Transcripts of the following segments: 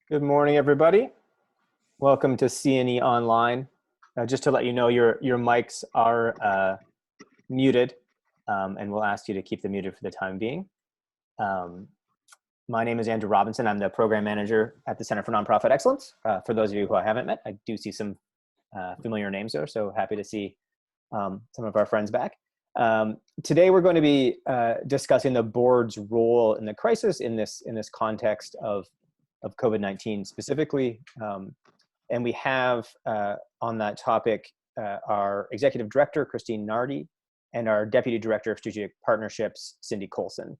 Good morning, everybody. Welcome to CNE Online. Just to let you know, your mics are muted, and we'll ask you to keep them muted for the time being. My name is Andrew Robinson. I'm the program manager at the Center for Nonprofit Excellence. For those of you who I haven't met, I do see some familiar names there, so happy to see some of our friends back. Today, we're going to be discussing the board's role in the crisis in this context of COVID-19 specifically. And we have on that topic our Executive Director, Christine Nardi, and our Deputy Director of Strategic Partnerships, Cindy Colson.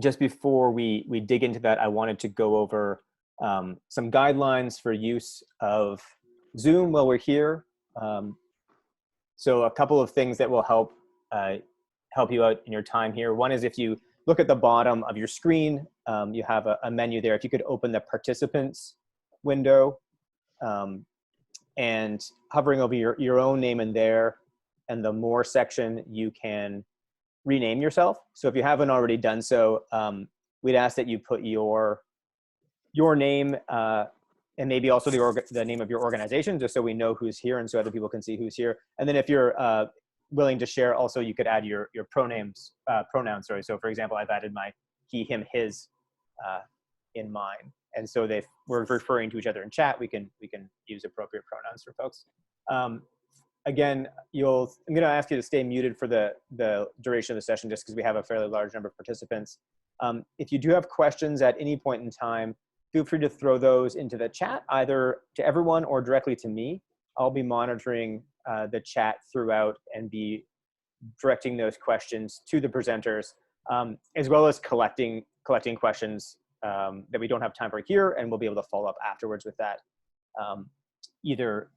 Just before we dig into that, I wanted to go over some guidelines for use of Zoom while we're here. So a couple of things that will help you out in your time here. One is if you look at the bottom of your screen, you have a menu there. If you could open the participants window and hovering over your own name in there and the more section, you can rename yourself. So if you haven't already done so, we'd ask that you put your name and maybe also the name of your organization, just so we know who's here and so other people can see who's here. And then if you're willing to share, also you could add your pronouns. Sorry. So for example, I've added my he, him, his in mine, and so we're referring to each other in chat. We can use appropriate pronouns for folks. Again, I'm going to ask you to stay muted for the duration of the session, just because we have a fairly large number of participants. If you do have questions at any point in time, feel free to throw those into the chat, either to everyone or directly to me. I'll be monitoring the chat throughout and be directing those questions to the presenters, as well as collecting questions that we don't have time for here, and we'll be able to follow up afterwards with that, either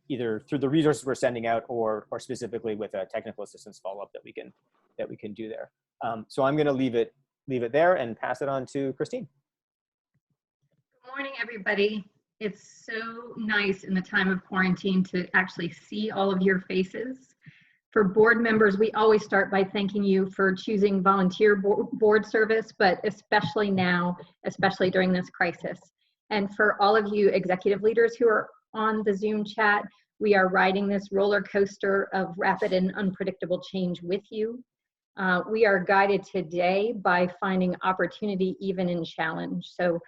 through the resources we're sending out or specifically with a technical assistance follow-up that we can do there. So I'm going to leave it there and pass it on to Christine. Good morning, everybody. It's so nice in the time of quarantine to actually see all of your faces. For board members, we always start by thanking you for choosing volunteer board service, but especially now, especially during this crisis. And for all of you executive leaders who are on the Zoom chat, we are riding this roller coaster of rapid and unpredictable change with you. We are guided today by finding opportunity even in challenge. So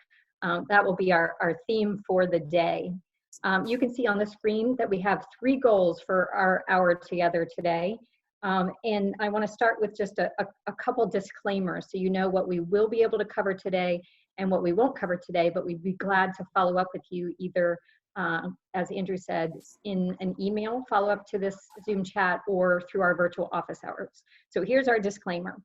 that will be our theme for the day. You can see on the screen that we have 3 goals for our hour together today. And I want to start with just a couple disclaimers so you know what we will be able to cover today and what we won't cover today, but we'd be glad to follow up with you either, as Andrew said, in an email follow-up to this Zoom chat or through our virtual office hours. So here's our disclaimer.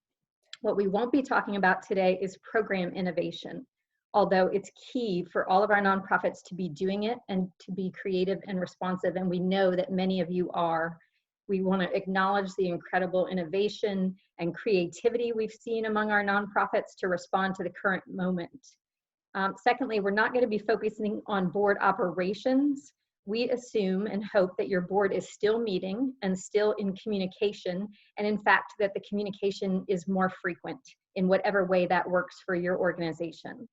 What we won't be talking about today is program innovation, although it's key for all of our nonprofits to be doing it and to be creative and responsive, and we know that many of you are. We want to acknowledge the incredible innovation and creativity we've seen among our nonprofits to respond to the current moment. Secondly, we're not going to be focusing on board operations. We assume and hope that your board is still meeting and still in communication, and in fact, that the communication is more frequent in whatever way that works for your organization.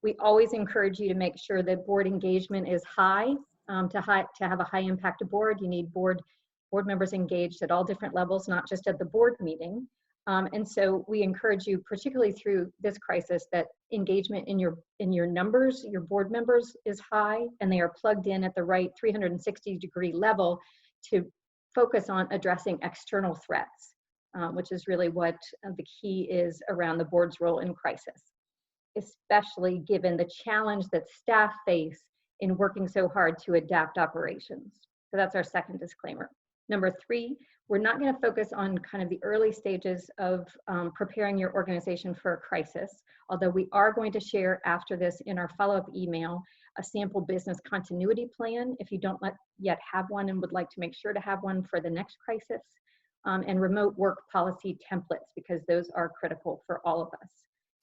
We always encourage you to make sure that board engagement is high. To have a high impact board, you need board members engaged at all different levels, not just at the board meeting. And so we encourage you, particularly through this crisis, that engagement in your numbers, your board members, is high, and they are plugged in at the right 360-degree level to focus on addressing external threats, which is really what the key is around the board's role in crisis, especially given the challenge that staff face in working so hard to adapt operations. So that's our second disclaimer. Number 3, we're not going to focus on kind of the early stages of preparing your organization for a crisis, although we are going to share after this in our follow-up email a sample business continuity plan if you don't yet have one and would like to make sure to have one for the next crisis, and remote work policy templates, because those are critical for all of us.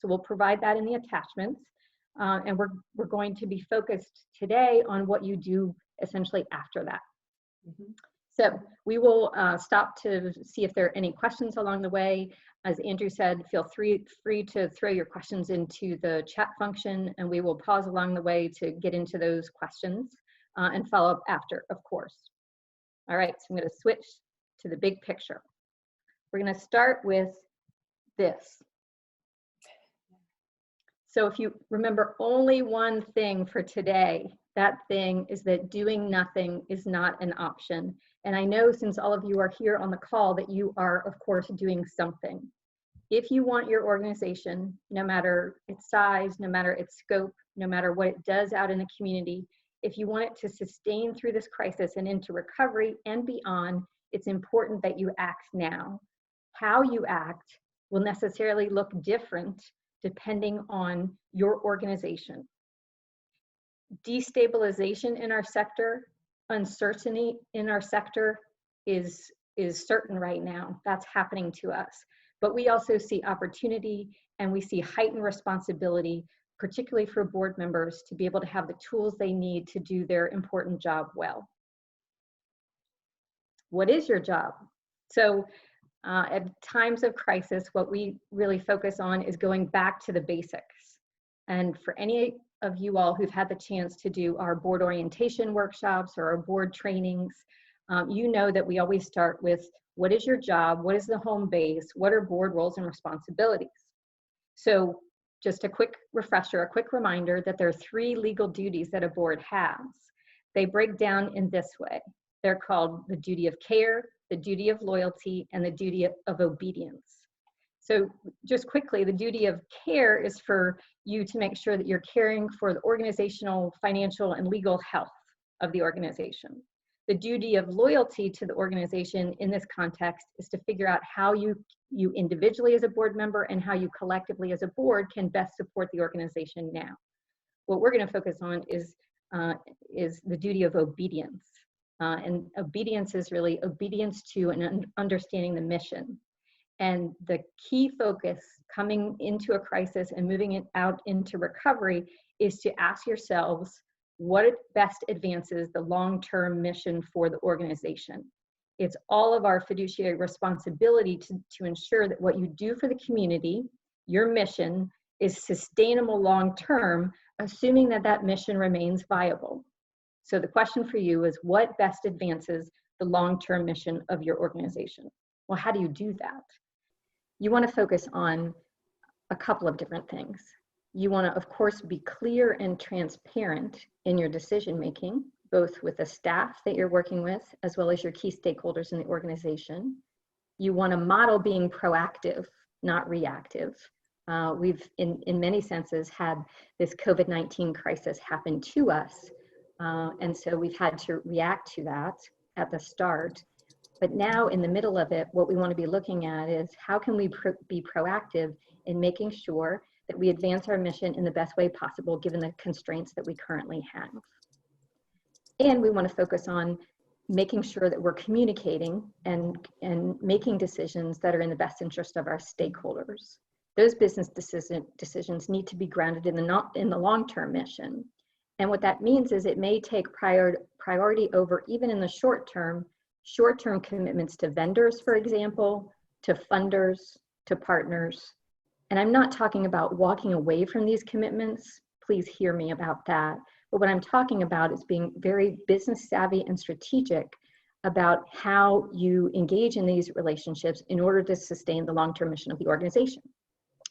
So we'll provide that in the attachments, and we're going to be focused today on what you do essentially after that. So we will stop to see if there are any questions along the way. As Andrew said, feel free to throw your questions into the chat function, and we will pause along the way to get into those questions and follow up after, of course. All right, so I'm going to switch to the big picture. We're going to start with this. So if you remember only one thing for today, that thing is that doing nothing is not an option. And I know since all of you are here on the call that you are, of course, doing something. If you want your organization, no matter its size, no matter its scope, no matter what it does out in the community, if you want it to sustain through this crisis and into recovery and beyond, it's important that you act now. How you act will necessarily look different depending on your organization. Destabilization in our sector, uncertainty in our sector is certain right now. That's happening to us. But we also see opportunity, and we see heightened responsibility, particularly for board members, to be able to have the tools they need to do their important job well. What is your job? So at times of crisis, what we really focus on is going back to the basics. And for any of you all who've had the chance to do our board orientation workshops or our board trainings, you know that we always start with, what is your job? What is the home base? What are board roles and responsibilities? So just a quick refresher, a quick reminder that there are 3 legal duties that a board has. They break down in this way. They're called the duty of care, the duty of loyalty, and the duty of obedience. So just quickly, the duty of care is for you to make sure that you're caring for the organizational, financial, and legal health of the organization. The duty of loyalty to the organization in this context is to figure out how you individually as a board member and how you collectively as a board can best support the organization now. What we're going to focus on is the duty of obedience. And obedience is really obedience to and understanding the mission. And the key focus coming into a crisis and moving it out into recovery is to ask yourselves what best advances the long-term mission for the organization. It's all of our fiduciary responsibility to ensure that what you do for the community, your mission, is sustainable long-term, assuming that that mission remains viable. So the question for you is, what best advances the long-term mission of your organization? Well, how do you do that? You want to focus on a couple of different things. You want to, of course, be clear and transparent in your decision-making, both with the staff that you're working with, as well as your key stakeholders in the organization. You want to model being proactive, not reactive. We've, in many senses, had this COVID-19 crisis happen to us. And so we've had to react to that at the start. But now in the middle of it, what we want to be looking at is how can we be proactive in making sure that we advance our mission in the best way possible given the constraints that we currently have. And we want to focus on making sure that we're communicating and making decisions that are in the best interest of our stakeholders. Those business decisions need to be grounded in the long-term mission. And what that means is it may take priority over, even in the short-term commitments to vendors, for example, to funders, to partners. And I'm not talking about walking away from these commitments. Please hear me about that. But what I'm talking about is being very business savvy and strategic about how you engage in these relationships in order to sustain the long-term mission of the organization.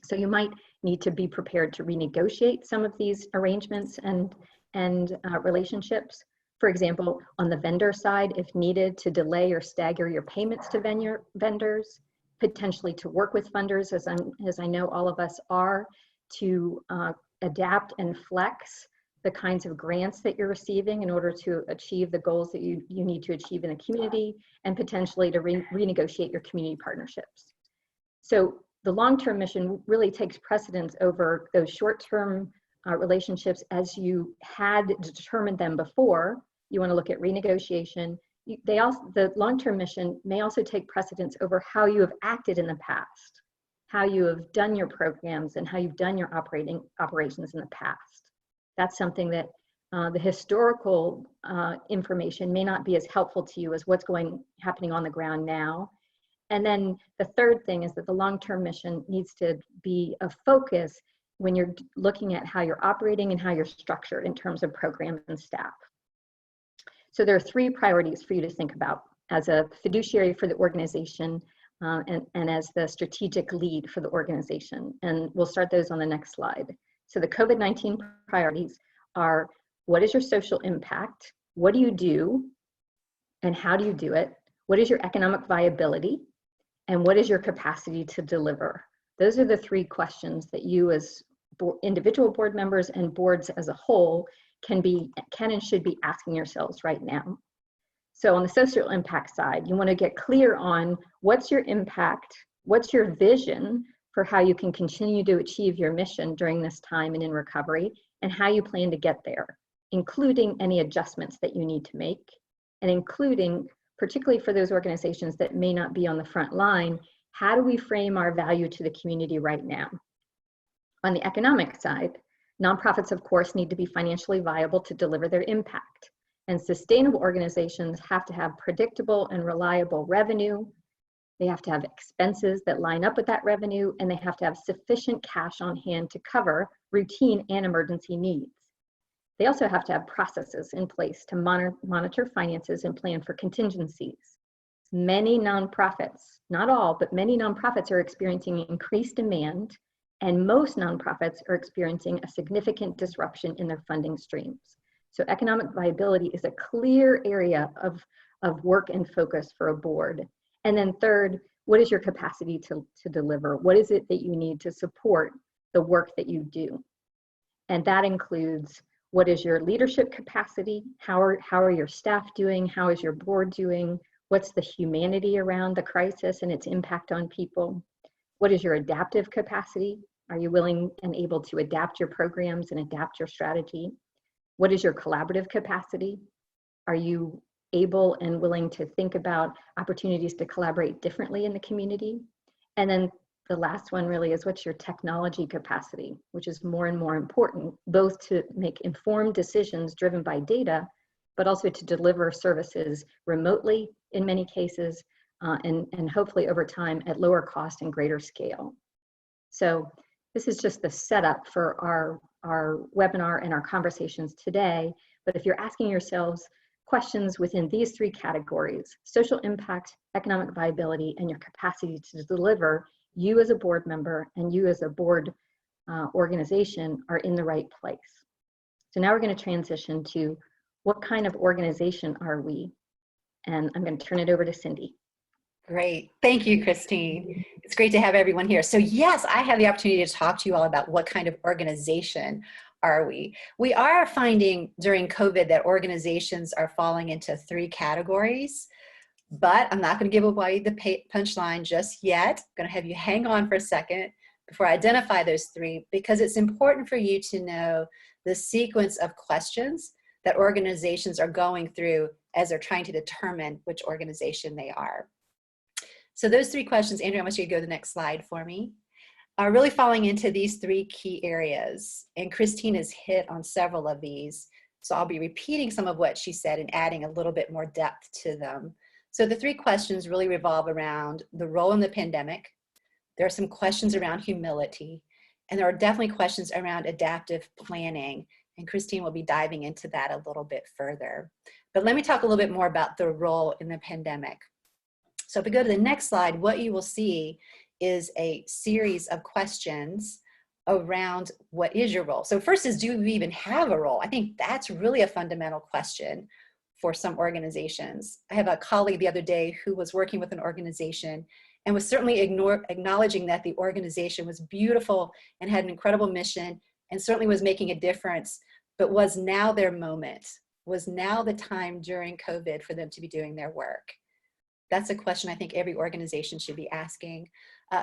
So you might need to be prepared to renegotiate some of these arrangements and relationships. For example, on the vendor side, if needed, to delay or stagger your payments to vendors, potentially to work with funders, as I know all of us are, to adapt and flex the kinds of grants that you're receiving in order to achieve the goals that you need to achieve in the community, and potentially to renegotiate your community partnerships. So the long-term mission really takes precedence over those short-term relationships as you had determined them before. You want to look at renegotiation. The long-term mission may also take precedence over how you have acted in the past, how you have done your programs, and how you've done your operations in the past. That's something that The historical information may not be as helpful to you as what's happening on the ground now. And then the third thing is that the long-term mission needs to be a focus when you're looking at how you're operating and how you're structured in terms of program and staff. So there are 3 priorities for you to think about as a fiduciary for the organization and as the strategic lead for the organization. And we'll start those on the next slide. So the COVID-19 priorities are: what is your social impact? What do you do? And how do you do it? What is your economic viability? And what is your capacity to deliver? Those are the 3 questions that you as individual board members and boards as a whole can and should be asking yourselves right now. So on the social impact side, you want to get clear on what's your impact, what's your vision for how you can continue to achieve your mission during this time and in recovery, and how you plan to get there, including any adjustments that you need to make, and including, particularly for those organizations that may not be on the front line, how do we frame our value to the community right now? On the economic side, nonprofits, of course, need to be financially viable to deliver their impact. And sustainable organizations have to have predictable and reliable revenue. They have to have expenses that line up with that revenue, and they have to have sufficient cash on hand to cover routine and emergency needs. They also have to have processes in place to monitor finances and plan for contingencies. Many nonprofits, not all, but many nonprofits are experiencing increased demand, and most nonprofits are experiencing a significant disruption in their funding streams. So economic viability is a clear area of work and focus for a board. And then third, what is your capacity to deliver? What is it that you need to support the work that you do? And that includes, what is your leadership capacity? How are your staff doing? How is your board doing? What's the humanity around the crisis and its impact on people? What is your adaptive capacity? Are you willing and able to adapt your programs and adapt your strategy? What is your collaborative capacity? Are you able and willing to think about opportunities to collaborate differently in the community? And then the last one really is, what's your technology capacity, which is more and more important, both to make informed decisions driven by data, but also to deliver services remotely in many cases, and hopefully over time at lower cost and greater scale. So this is just the setup for our webinar and our conversations today. But if you're asking yourselves questions within these 3 categories: social impact, economic viability, and your capacity to deliver, you as a board member and you as a board organization are in the right place. So now we're going to transition to, what kind of organization are we? And I'm going to turn it over to Cindy. Great. Thank you, Christine. It's great to have everyone here. So yes, I have the opportunity to talk to you all about what kind of organization are we. We are finding during COVID that organizations are falling into 3 categories, but I'm not going to give away the punchline just yet. I'm going to have you hang on for a second before I identify those 3, because it's important for you to know the sequence of questions that organizations are going through as they're trying to determine which organization they are. So those 3 questions, Andrew, I want you to go to the next slide for me, are really falling into these 3 key areas. And Christine has hit on several of these. So I'll be repeating some of what she said and adding a little bit more depth to them. So the 3 questions really revolve around the role in the pandemic. There are some questions around humility, and there are definitely questions around adaptive planning. And Christine will be diving into that a little bit further. But let me talk a little bit more about the role in the pandemic. So if we go to the next slide, what you will see is a series of questions around what is your role. So first is, do you even have a role? I think that's really a fundamental question for some organizations. I have a colleague the other day who was working with an organization and was certainly acknowledging that the organization was beautiful and had an incredible mission and certainly was making a difference, but was now their moment, was now the time during COVID for them to be doing their work. That's a question I think every organization should be asking.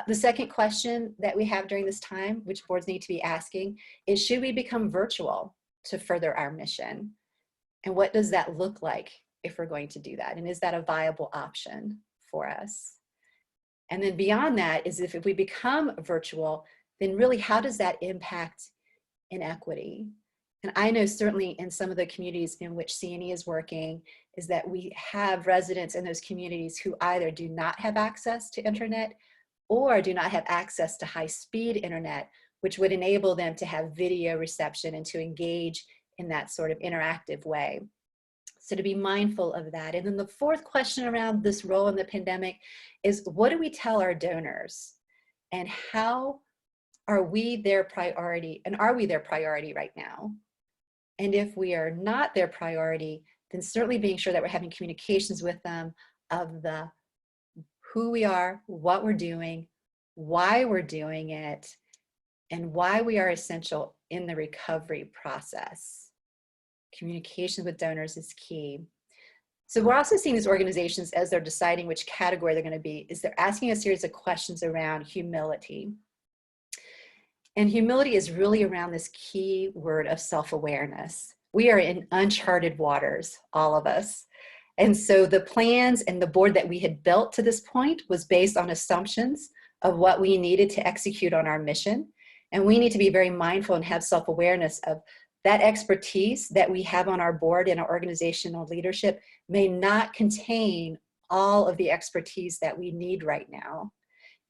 The second question that we have during this time, which boards need to be asking, is, should we become virtual to further our mission? And what does that look like if we're going to do that? And is that a viable option for us? And then beyond that is, if we become virtual, then really how does that impact inequity? And I know certainly in some of the communities in which CNE is working is that we have residents in those communities who either do not have access to internet or do not have access to high-speed internet, which would enable them to have video reception and to engage in that sort of interactive way. So to be mindful of that. And then the fourth question around this role in the pandemic is, what do we tell our donors? And how are we their priority? And are we their priority right now? And if we are not their priority, then certainly being sure that we're having communications with them of the who we are, what we're doing, why we're doing it, and why we are essential in the recovery process. Communication with donors is key. So we're also seeing these organizations, as they're deciding which category they're going to be, is they're asking a series of questions around humility. And humility is really around this key word of self-awareness. We are in uncharted waters, all of us. And so the plans and the board that we had built to this point was based on assumptions of what we needed to execute on our mission. And we need to be very mindful and have self-awareness of that expertise that we have on our board and our organizational leadership may not contain all of the expertise that we need right now.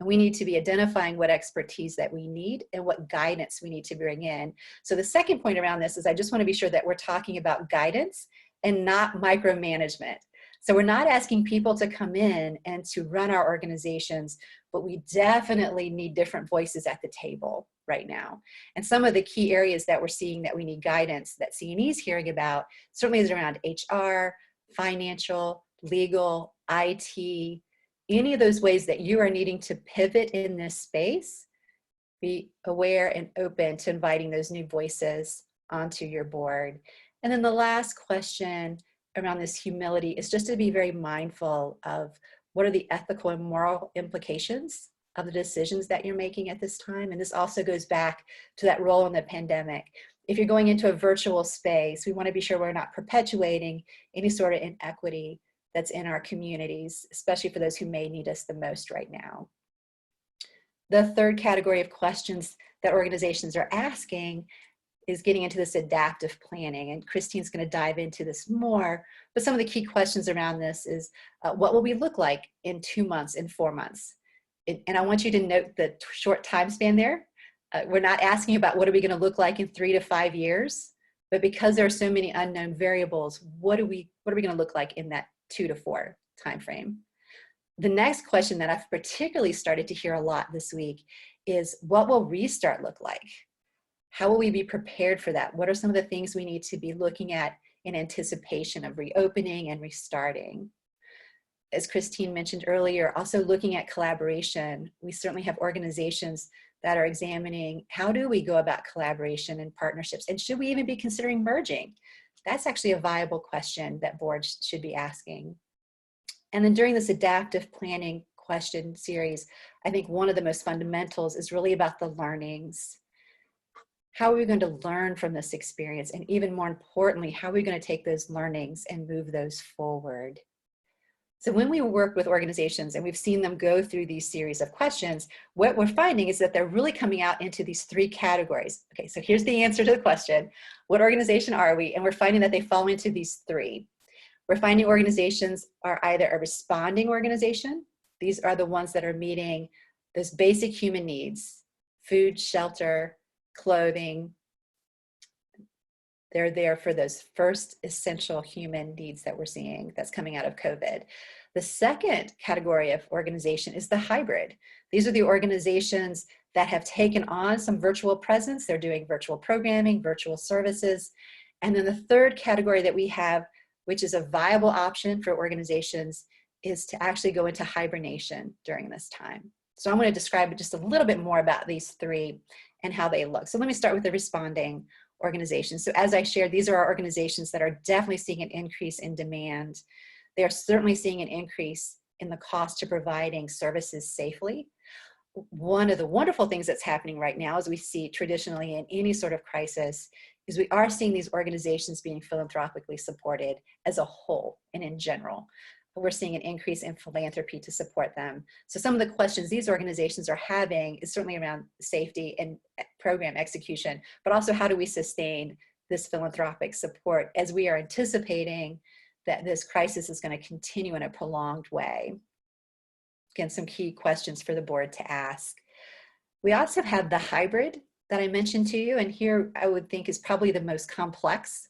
And we need to be identifying what expertise that we need and what guidance we need to bring in. So the second point around this is I just want to be sure that we're talking about guidance and not micromanagement. So we're not asking people to come in and to run our organizations, but we definitely need different voices at the table right now. And some of the key areas that we're seeing that we need guidance that CNE is hearing about certainly is around HR, financial, legal, IT, any of those ways that you are needing to pivot in this space. Be aware and open to inviting those new voices onto your board. And then the last question around this humility is just to be very mindful of what are the ethical and moral implications of the decisions that you're making at this time. And this also goes back to that role in the pandemic. If you're going into a virtual space, we want to be sure we're not perpetuating any sort of inequity that's in our communities, especially for those who may need us the most right now. The third category of questions that organizations are asking is getting into this adaptive planning, and Christine's going to dive into this more, but some of the key questions around this is what will we look like in 2 months, in 4 months? And I want you to note the short time span there. We're not asking about what are we going to look like in 3 to 5 years, but because there are so many unknown variables, what are we going to look like in that 2 to 4 timeframe? The next question that I've particularly started to hear a lot this week is, what will restart look like? How will we be prepared for that? What are some of the things we need to be looking at in anticipation of reopening and restarting? As Christine mentioned earlier, also looking at collaboration. We certainly have organizations that are examining how do we go about collaboration and partnerships, and should we even be considering merging? That's actually a viable question that boards should be asking. And then during this adaptive planning question series, I think one of the most fundamentals is really about the learnings. How are we going to learn from this experience? And even more importantly, how are we going to take those learnings and move those forward? So when we work with organizations and we've seen them go through these series of questions, what we're finding is that they're really coming out into these 3 categories. Okay, so here's the answer to the question. What organization are we? And we're finding that they fall into these 3. We're finding organizations are either a responding organization. These are the ones that are meeting those basic human needs: food, shelter, clothing. They're there for those first essential human needs that we're seeing that's coming out of COVID. The second category of organization is the hybrid. These are the organizations that have taken on some virtual presence. They're doing virtual programming, virtual services. And then the third category that we have, which is a viable option for organizations, is to actually go into hibernation during this time. So I'm going to describe just a little bit more about these 3 and how they look. So let me start with the responding organizations. So as I shared, these are our organizations that are definitely seeing an increase in demand. They are certainly seeing an increase in the cost to providing services safely. One of the wonderful things that's happening right now, as we see traditionally in any sort of crisis, is we are seeing these organizations being philanthropically supported as a whole and in general. We're seeing an increase in philanthropy to support them. So some of the questions these organizations are having is certainly around safety and program execution, but also how do we sustain this philanthropic support as we are anticipating that this crisis is going to continue in a prolonged way. Again, some key questions for the board to ask. We also have the hybrid that I mentioned to you, and here I would think is probably the most complex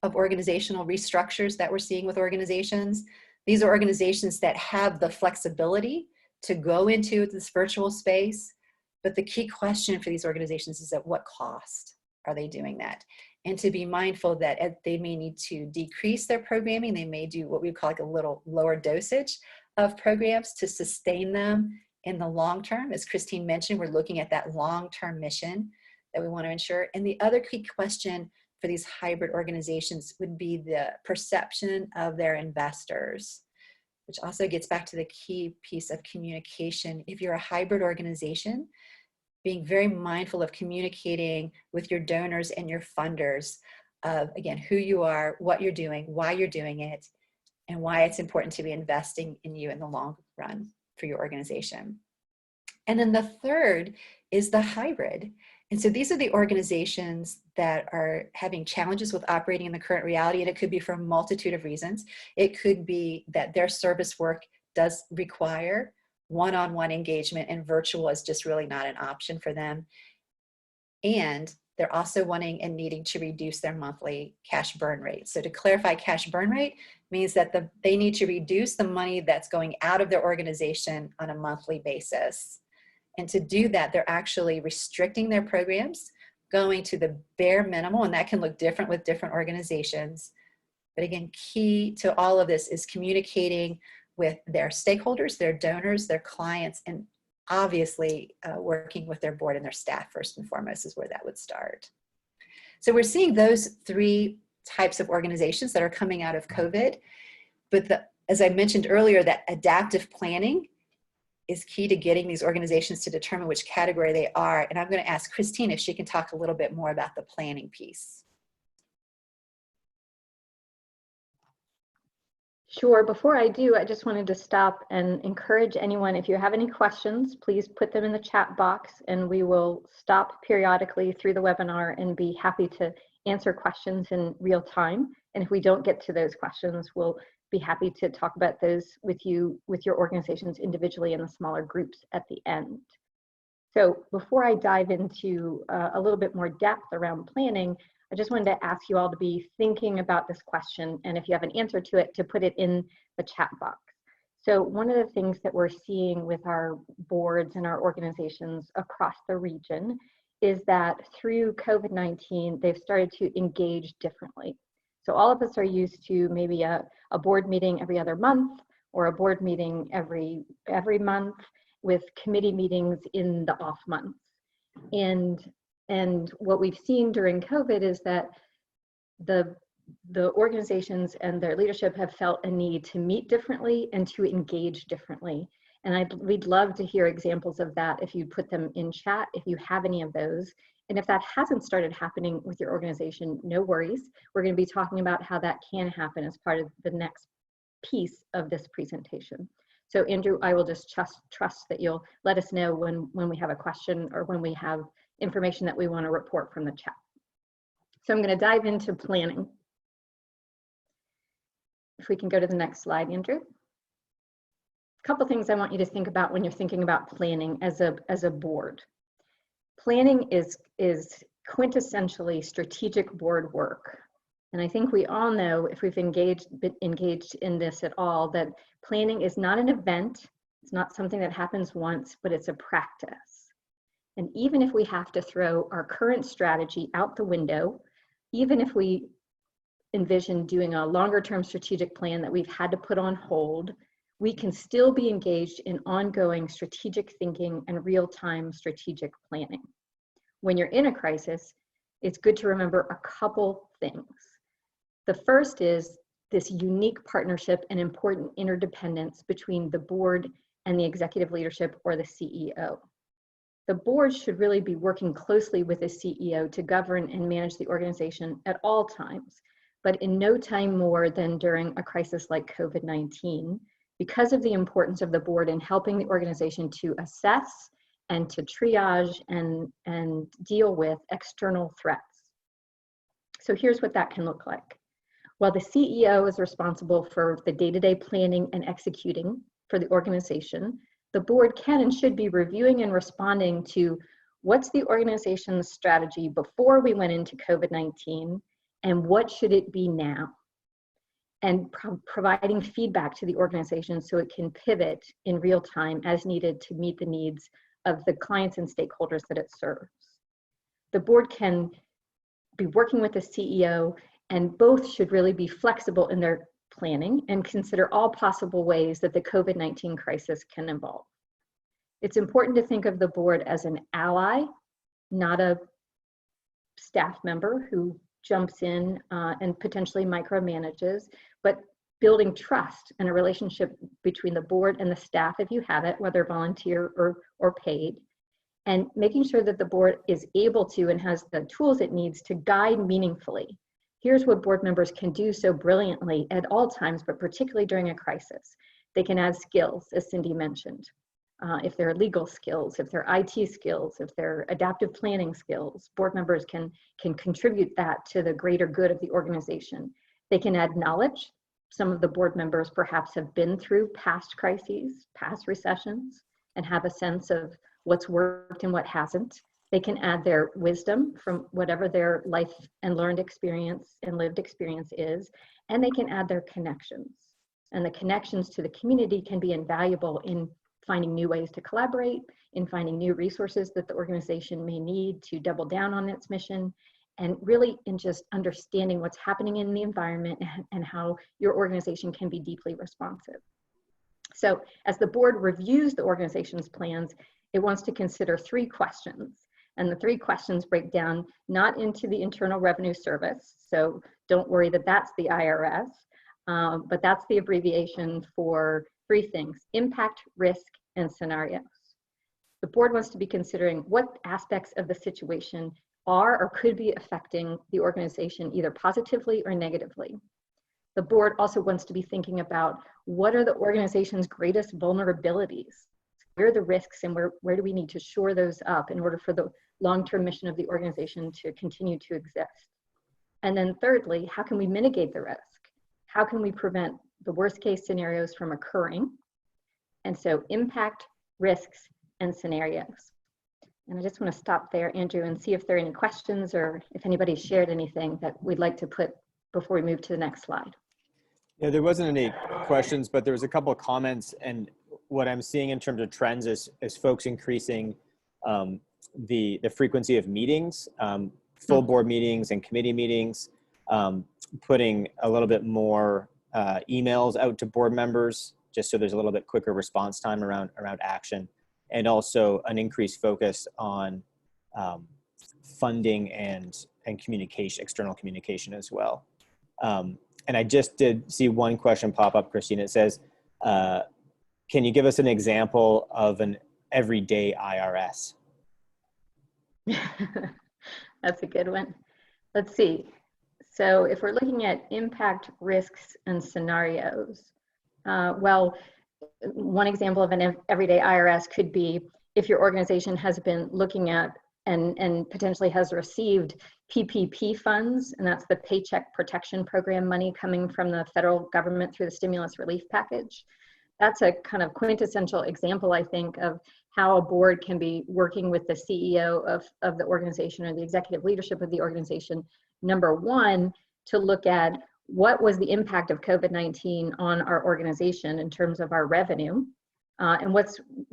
of organizational restructures that we're seeing with organizations. These are organizations that have the flexibility to go into this virtual space, but the key question for these organizations is at what cost are they doing that? And to be mindful that they may need to decrease their programming, they may do what we call like a little lower dosage of programs to sustain them in the long term. As Christine mentioned, we're looking at that long-term mission that we want to ensure. And the other key question for these hybrid organizations would be the perception of their investors, which also gets back to the key piece of communication. If you're a hybrid organization, being very mindful of communicating with your donors and your funders of, again, who you are, what you're doing, why you're doing it, and why it's important to be investing in you in the long run for your organization. And then the third is the hybrid. And so these are the organizations that are having challenges with operating in the current reality, and it could be for a multitude of reasons. It could be that their service work does require one-on-one engagement, and virtual is just really not an option for them. And they're also wanting and needing to reduce their monthly cash burn rate. So to clarify, cash burn rate means that they need to reduce the money that's going out of their organization on a monthly basis. And to do that, they're actually restricting their programs, going to the bare minimum, and that can look different with different organizations. But again, key to all of this is communicating with their stakeholders, their donors, their clients, and obviously working with their board and their staff first and foremost is where that would start. So we're seeing those three types of organizations that are coming out of COVID. But as I mentioned earlier, that adaptive planning is key to getting these organizations to determine which category they are. And I'm going to ask Christine if she can talk a little bit more about the planning piece. Sure. Before I do, I just wanted to stop and encourage anyone, if you have any questions, please put them in the chat box and we will stop periodically through the webinar and be happy to answer questions in real time. And if we don't get to those questions, we'll be happy to talk about those with you, with your organizations individually in the smaller groups at the end. So before I dive into a little bit more depth around planning, I just wanted to ask you all to be thinking about this question, and if you have an answer to it, to put it in the chat box. So one of the things that we're seeing with our boards and our organizations across the region is that through COVID-19, they've started to engage differently. So all of us are used to maybe a board meeting every other month or a board meeting every month with committee meetings in the off months. And what we've seen during COVID is that the organizations and their leadership have felt a need to meet differently and to engage differently. And we'd love to hear examples of that if you put them in chat, if you have any of those. And if that hasn't started happening with your organization, no worries. We're going to be talking about how that can happen as part of the next piece of this presentation. So Andrew, I will just trust that you'll let us know when we have a question or when we have information that we want to report from the chat. So I'm going to dive into planning. If we can go to the next slide, Andrew. A couple things I want you to think about when you're thinking about planning as a board. Planning is quintessentially strategic board work. And I think we all know, if we've engaged in this at all, that planning is not an event. It's not something that happens once, but it's a practice. And even if we have to throw our current strategy out the window, even if we envision doing a longer term strategic plan that we've had to put on hold, we can still be engaged in ongoing strategic thinking and real-time strategic planning. When you're in a crisis, it's good to remember a couple things. The first is this unique partnership and important interdependence between the board and the executive leadership or the CEO. The board should really be working closely with the CEO to govern and manage the organization at all times, but in no time more than during a crisis like COVID-19, because of the importance of the board in helping the organization to assess and to triage and deal with external threats. So here's what that can look like. While the CEO is responsible for the day-to-day planning and executing for the organization, the board can and should be reviewing and responding to what's the organization's strategy before we went into COVID-19 and what should it be now? And providing feedback to the organization so it can pivot in real time as needed to meet the needs of the clients and stakeholders that it serves. The board can be working with the CEO, and both should really be flexible in their planning and consider all possible ways that the COVID-19 crisis can evolve. It's important to think of the board as an ally, not a staff member who jumps in and potentially micromanages, but building trust and a relationship between the board and the staff, if you have it, whether volunteer or paid, and making sure that the board is able to and has the tools it needs to guide meaningfully. Here's what board members can do so brilliantly at all times, but particularly during a crisis. They can add skills, as Cindy mentioned. If there are legal skills, if there are IT skills, if there are adaptive planning skills, board members can contribute that to the greater good of the organization. They can add knowledge. Some of the board members perhaps have been through past crises, past recessions, and have a sense of what's worked and what hasn't. They can add their wisdom from whatever their life and learned experience and lived experience is, and they can add their connections. And the connections to the community can be invaluable in finding new ways to collaborate, in finding new resources that the organization may need to double down on its mission, and really in just understanding what's happening in the environment and how your organization can be deeply responsive. So as the board reviews the organization's plans, it wants to consider 3 questions. And the 3 questions break down not into the Internal Revenue Service, so don't worry that that's the IRS, but that's the abbreviation for 3 things: impact, risk, and scenarios. The board wants to be considering what aspects of the situation are or could be affecting the organization either positively or negatively. The board also wants to be thinking about what are the organization's greatest vulnerabilities? Where are the risks and where do we need to shore those up in order for the long-term mission of the organization to continue to exist? And then thirdly, how can we mitigate the risk? How can we prevent the worst case scenarios from occurring? And so impact, risks, and scenarios. And I just want to stop there, Andrew, and see if there are any questions or if anybody shared anything that we'd like to put before we move to the next slide. Yeah, there wasn't any questions, but there was a couple of comments, and what I'm seeing in terms of trends is folks increasing the frequency of meetings, full board meetings and committee meetings, putting a little bit more emails out to board members, just so there's a little bit quicker response time around action, and also an increased focus on funding and communication, external communication as well. And I just did see one question pop up, Christine. It says, can you give us an example of an everyday IRS? That's a good one. Let's see. So if we're looking at impact, risks, and scenarios, well, one example of an everyday IRS could be if your organization has been looking at and potentially has received PPP funds, and that's the Paycheck Protection Program money coming from the federal government through the stimulus relief package. That's a kind of quintessential example, I think, of how a board can be working with the CEO of the organization or the executive leadership of the organization. Number one, to look at what was the impact of COVID-19 on our organization in terms of our revenue, and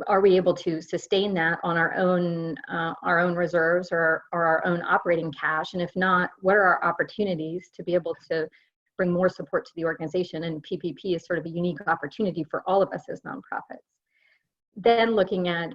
are we able to sustain that on our own reserves or our own operating cash? And if not, what are our opportunities to be able to bring more support to the organization? And PPP is sort of a unique opportunity for all of us as nonprofits. Then looking at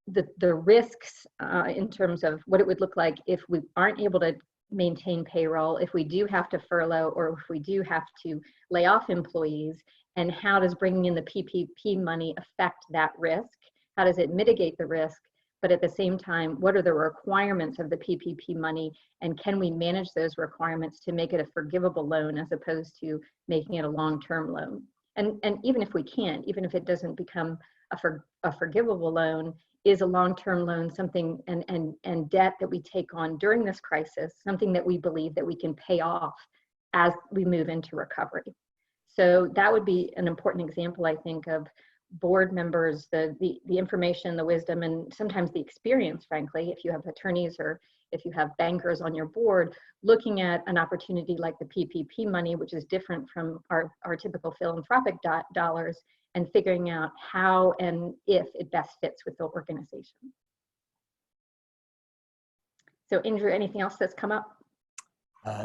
the risks in terms of what it would look like if we aren't able to maintain payroll, if we do have to furlough, or if we do have to lay off employees, and how does bringing in the PPP money affect that risk? How does it mitigate the risk? But at the same time, what are the requirements of the PPP money, and can we manage those requirements to make it a forgivable loan as opposed to making it a long-term loan? And even if we can't, even if it doesn't become a forgivable loan, is a long-term loan something and debt that we take on during this crisis, something that we believe that we can pay off as we move into recovery? So that would be an important example, I think, of board members, the information, the wisdom, and sometimes the experience, frankly, if you have attorneys or if you have bankers on your board, looking at an opportunity like the PPP money, which is different from our typical philanthropic dollars, and figuring out how and if it best fits with the organization. So Andrew, anything else that's come up?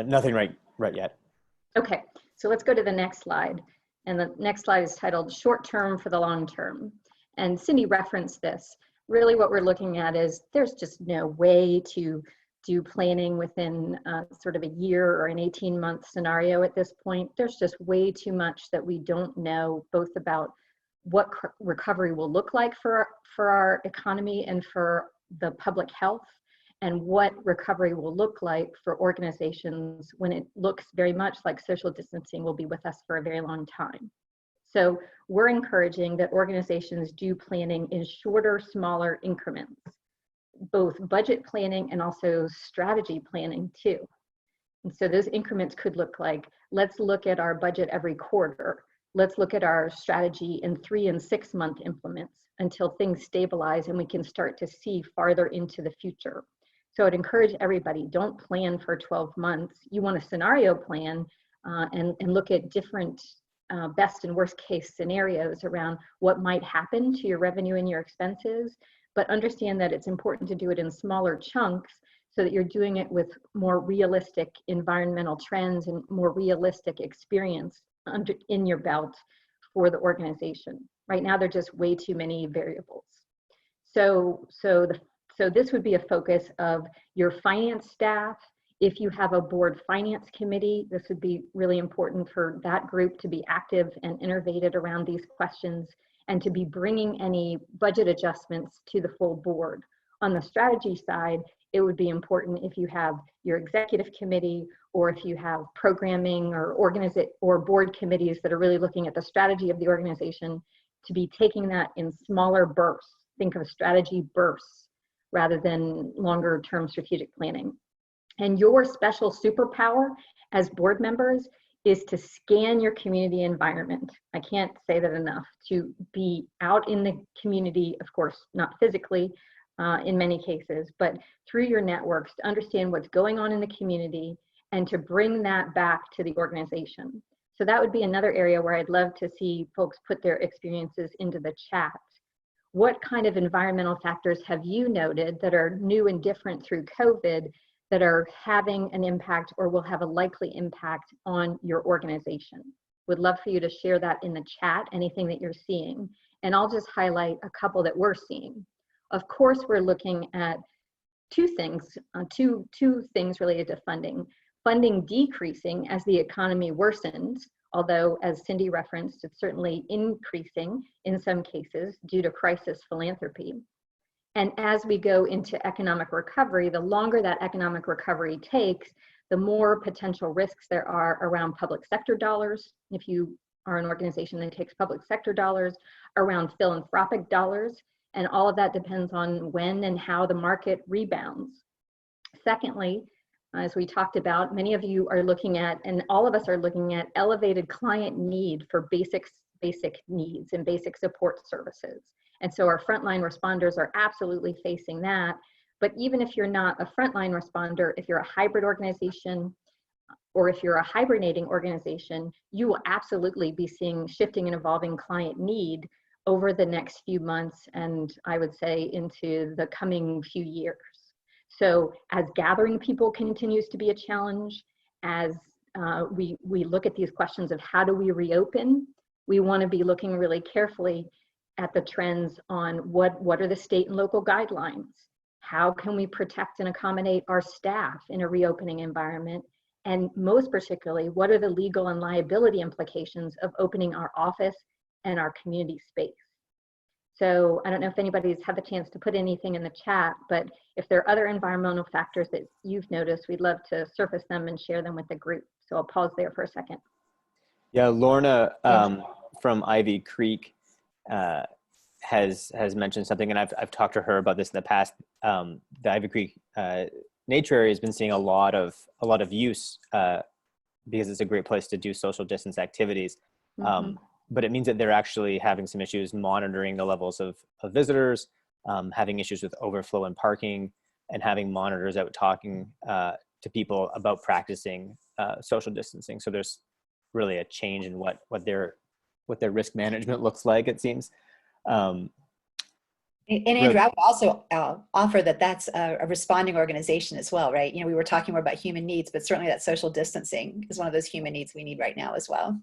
Nothing right yet. Okay, so let's go to the next slide. And the next slide is titled Short Term for the Long Term. And Cindy referenced this. Really what we're looking at is there's just no way to do planning within sort of a year or an 18-month scenario at this point. There's just way too much that we don't know, both about what recovery will look like for our economy and for the public health, and what recovery will look like for organizations when it looks very much like social distancing will be with us for a very long time. So we're encouraging that organizations do planning in shorter, smaller increments, both budget planning and also strategy planning too. And so those increments could look like, let's look at our budget every quarter. Let's look at our strategy in 3 and 6 month increments until things stabilize and we can start to see farther into the future. So I'd encourage everybody, don't plan for 12 months. You want a scenario plan and look at different best and worst case scenarios around what might happen to your revenue and your expenses, but understand that it's important to do it in smaller chunks so that you're doing it with more realistic environmental trends and more realistic experience in your belt for the organization. Right now, there are just way too many variables. So this would be a focus of your finance staff. If you have a board finance committee, this would be really important for that group to be active and innovative around these questions and to be bringing any budget adjustments to the full board. On the strategy side, it would be important if you have your executive committee or if you have programming or board committees that are really looking at the strategy of the organization, to be taking that in smaller bursts. Think of strategy bursts rather than longer term strategic planning. And your special superpower as board members is to scan your community environment. I can't say that enough. To be out in the community, of course, not physically in many cases, but through your networks to understand what's going on in the community and to bring that back to the organization. So that would be another area where I'd love to see folks put their experiences into the chat. What kind of environmental factors have you noted that are new and different through COVID that are having an impact or will have a likely impact on your organization? Would love for you to share that in the chat, anything that you're seeing. And I'll just highlight a couple that we're seeing. Of course, we're looking at two things related to funding. Funding decreasing as the economy worsens, although as Cindy referenced, it's certainly increasing in some cases due to crisis philanthropy. And as we go into economic recovery, the longer that economic recovery takes, the more potential risks there are around public sector dollars. If you are an organization that takes public sector dollars, around philanthropic dollars, and all of that depends on when and how the market rebounds. Secondly, as we talked about, many of you are looking at, and all of us are looking at, elevated client need for basic needs and basic support services. And so our frontline responders are absolutely facing that. But even if you're not a frontline responder, if you're a hybrid organization, or if you're a hibernating organization, you will absolutely be seeing shifting and evolving client need over the next few months, and I would say into the coming few years. So as gathering people continues to be a challenge, as we look at these questions of how do we reopen, we want to be looking really carefully at the trends on what are the state and local guidelines? How can we protect and accommodate our staff in a reopening environment? And most particularly, what are the legal and liability implications of opening our office and our community space? So I don't know if anybody's had the chance to put anything in the chat, but if there are other environmental factors that you've noticed, we'd love to surface them and share them with the group. So I'll pause there for a second. Yeah, Lorna from Ivy Creek has mentioned something, and I've talked to her about this in the past. The Ivy Creek Nature Area has been seeing a lot of use because it's a great place to do social distance activities. But it means that they're actually having some issues monitoring the levels of visitors, having issues with overflow and parking, and having monitors out talking to people about practicing social distancing. So there's really a change in what their risk management looks like, it seems. And Andrew, I would also offer that that's a responding organization as well, right? You know, we were talking more about human needs, but certainly that social distancing is one of those human needs we need right now as well.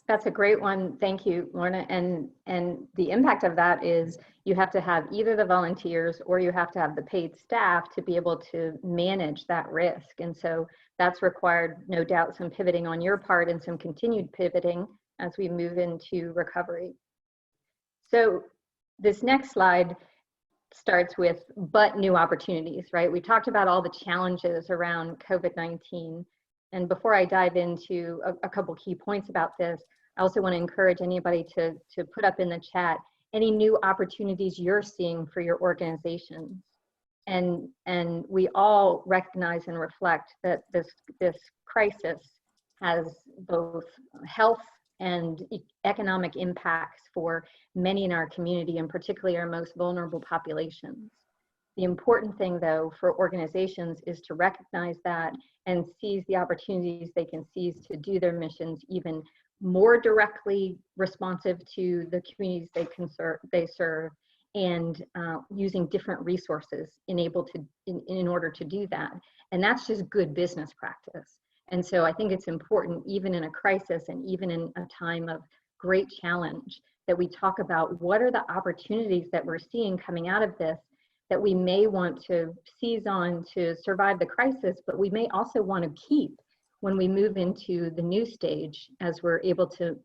That's a great one. Thank you, Lorna. And the impact of that is you have to have either the volunteers or you have to have the paid staff to be able to manage that risk. And so that's required, no doubt, some pivoting on your part and some continued pivoting as we move into recovery. So this next slide starts with but new opportunities, right? We talked about all the challenges around COVID-19. And before I dive into a couple key points about this, I also want to encourage anybody to put up in the chat any new opportunities you're seeing for your organizations. And we all recognize and reflect that this crisis has both health and economic impacts for many in our community, and particularly our most vulnerable populations. The important thing, though, for organizations is to recognize that and seize the opportunities they can seize to do their missions even more directly responsive to the communities they serve, and using different resources in order to do that. And that's just good business practice. And so I think it's important, even in a crisis and even in a time of great challenge, that we talk about what are the opportunities that we're seeing coming out of this that we may want to seize on to survive the crisis, but we may also want to keep when we move into the new stage as we're able to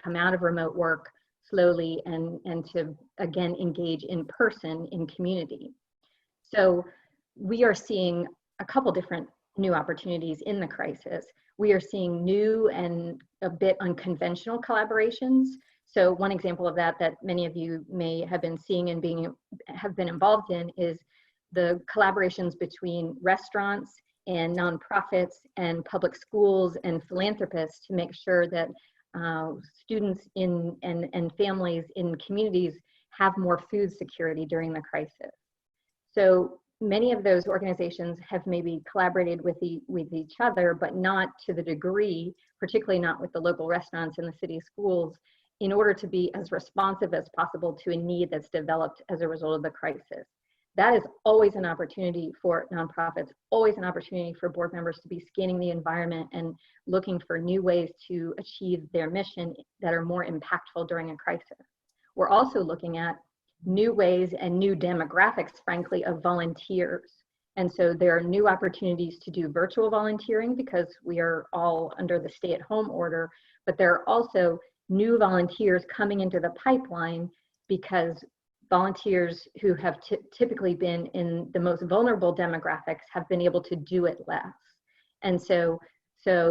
come out of remote work slowly and to again engage in person in community. So we are seeing a couple different new opportunities in the crisis. We are seeing new and a bit unconventional collaborations. So one example of that many of you may have been seeing and have been involved in is the collaborations between restaurants and nonprofits and public schools and philanthropists to make sure that students and families in communities have more food security during the crisis. So many of those organizations have maybe collaborated with each other, but not to the degree, particularly not with the local restaurants and the city schools, in order to be as responsive as possible to a need that's developed as a result of the crisis. That is always an opportunity for nonprofits, always an opportunity for board members to be scanning the environment and looking for new ways to achieve their mission that are more impactful during a crisis. We're also looking at new ways and new demographics, frankly, of volunteers. And so there are new opportunities to do virtual volunteering because we are all under the stay-at-home order, but there are also new volunteers coming into the pipeline because volunteers who have typically been in the most vulnerable demographics have been able to do it less. And so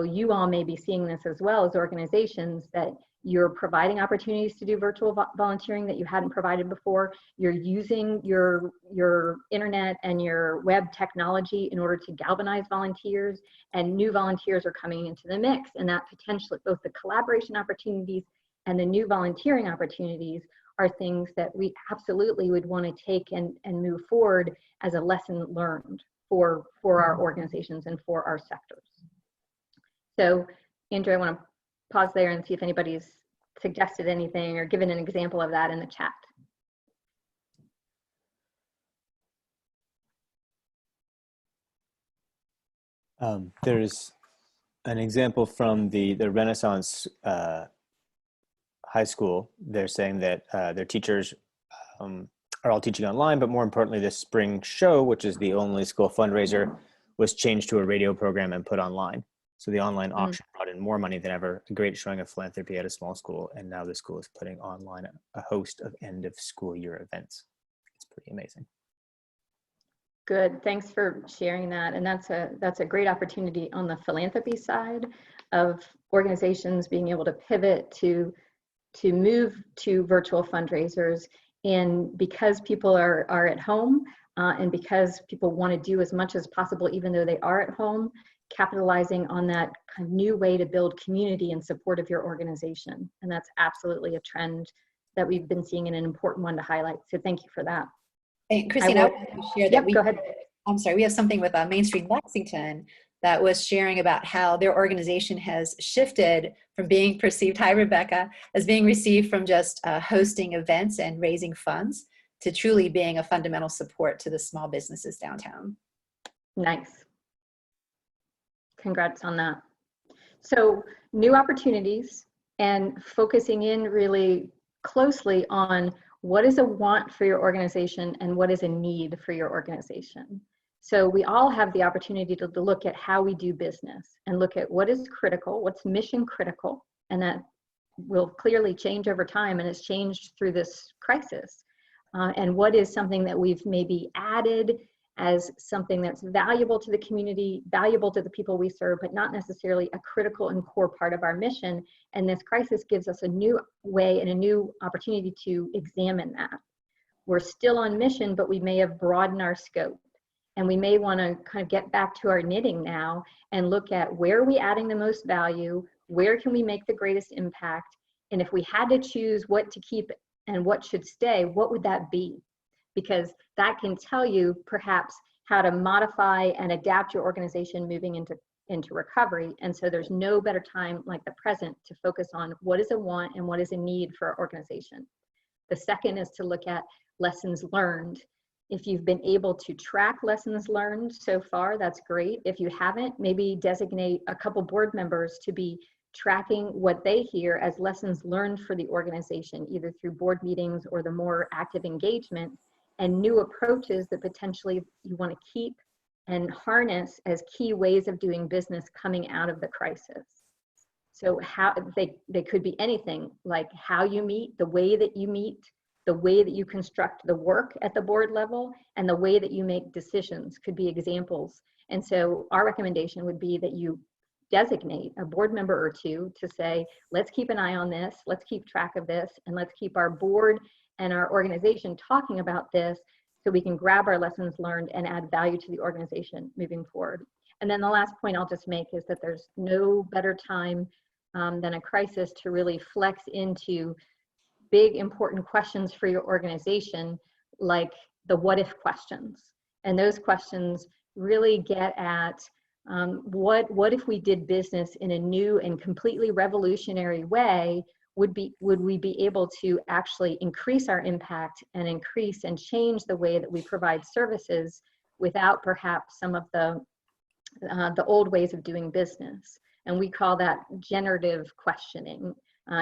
you all may be seeing this as well as organizations, that you're providing opportunities to do virtual volunteering that you hadn't provided before. You're using your internet and your web technology in order to galvanize volunteers, and new volunteers are coming into the mix. And that potentially, both the collaboration opportunities and the new volunteering opportunities are things that we absolutely would want to take and move forward as a lesson learned for our organizations and for our sectors. So Andrew, I want to pause there and see if anybody's suggested anything or given an example of that in the chat. There's an example from the Renaissance High School. They're saying that their teachers are all teaching online, but more importantly, this spring show, which is the only school fundraiser, was changed to a radio program and put online. So the online auction brought in more money than ever, a great showing of philanthropy at a small school. And now the school is putting online a host of end of school year events. It's pretty amazing. Good, thanks for sharing that. And that's a great opportunity on the philanthropy side of organizations being able to pivot to to move to virtual fundraisers. And because people are at home, and because people want to do as much as possible, even though they are at home, capitalizing on that kind of new way to build community in support of your organization. And that's absolutely a trend that we've been seeing and an important one to highlight. So thank you for that. Hey, Christine, I want to share that go ahead. I'm sorry, we have something with Main Street Lexington that was sharing about how their organization has shifted from being perceived, hi Rebecca, as being received from just hosting events and raising funds to truly being a fundamental support to the small businesses downtown. Nice. Congrats on that. So new opportunities and focusing in really closely on what is a want for your organization and what is a need for your organization. So we all have the opportunity to look at how we do business and look at what is critical, what's mission critical, and that will clearly change over time and has changed through this crisis. And what is something that we've maybe added as something that's valuable to the community, valuable to the people we serve, but not necessarily a critical and core part of our mission. And this crisis gives us a new way and a new opportunity to examine that. We're still on mission, but we may have broadened our scope. And we may want to kind of get back to our knitting now and look at where are we adding the most value, where can we make the greatest impact, and if we had to choose what to keep and what should stay, what would that be? Because that can tell you perhaps how to modify and adapt your organization moving into recovery. And so there's no better time like the present to focus on what is a want and what is a need for our organization. The second is to look at lessons learned. If you've been able to track lessons learned so far, that's great. If you haven't, maybe designate a couple board members to be tracking what they hear as lessons learned for the organization, either through board meetings or the more active engagement, and new approaches that potentially you want to keep and harness as key ways of doing business coming out of the crisis. So how they could be anything, like how you meet, the way that you meet, the way that you construct the work at the board level, and the way that you make decisions could be examples. And so our recommendation would be that you designate a board member or two to say, let's keep an eye on this, let's keep track of this, and let's keep our board and our organization talking about this so we can grab our lessons learned and add value to the organization moving forward. And then the last point I'll just make is that there's no better time than a crisis to really flex into big important questions for your organization, like the what if questions. And those questions really get at what if we did business in a new and completely revolutionary way? Would we be able to actually increase our impact and increase and change the way that we provide services without perhaps some of the old ways of doing business? And we call that generative questioning.